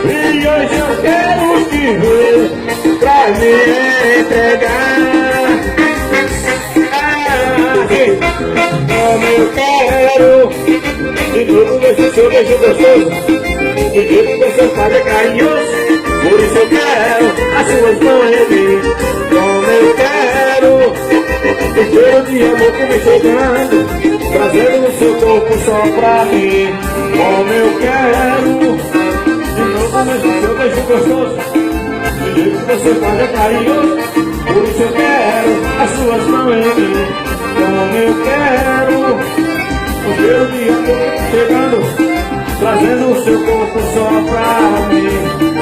E hoje eu quero te ver pra me entregar. Como eu quero de novo ver seu beijo gostoso, de jeito que você faz é carinhoso. Por isso eu quero as suas mãos em mim. Como eu quero o cheiro de amor que vem chegando, trazendo no seu corpo só pra mim. Como eu quero de novo ver seu beijo gostoso, de jeito que você faz é carinhoso. Por isso eu quero as suas mãos em mim. Como eu quero o cheiro de amor chegando, trazendo o seu corpo só pra mim.